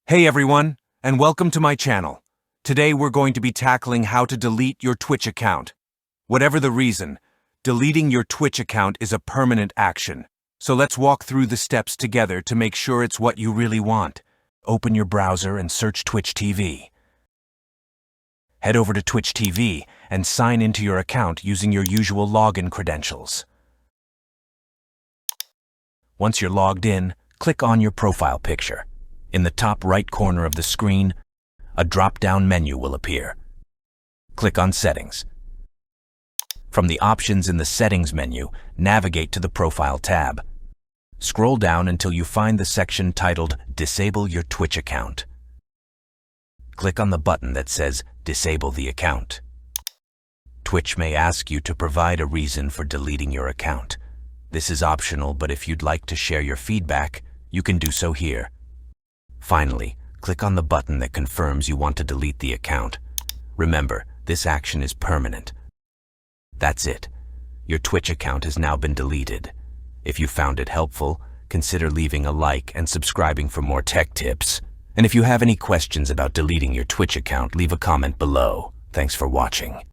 Hey everyone, and welcome to my channel. Today we're going to be tackling how to delete your Twitch account. Whatever the reason, deleting your Twitch account is a permanent action. So let's walk through the steps together to make sure it's what you really want. Open your browser and search Twitch TV. Head over to Twitch TV and sign into your account using your usual login credentials. Once you're logged in, click on your profile picture. In the top right corner of the screen, a drop-down menu will appear. Click on Settings. From the options in the Settings menu, navigate to the Profile tab. Scroll down until you find the section titled Disable Your Twitch Account. Click on the button that says Disable the Account. Twitch may ask you to provide a reason for deleting your account. This is optional, but if you'd like to share your feedback, you can do so here. Finally, click on the button that confirms you want to delete the account. Remember, this action is permanent. That's it. Your Twitch account has now been deleted. If you found it helpful, consider leaving a like and subscribing for more tech tips. And if you have any questions about deleting your Twitch account, leave a comment below. Thanks for watching.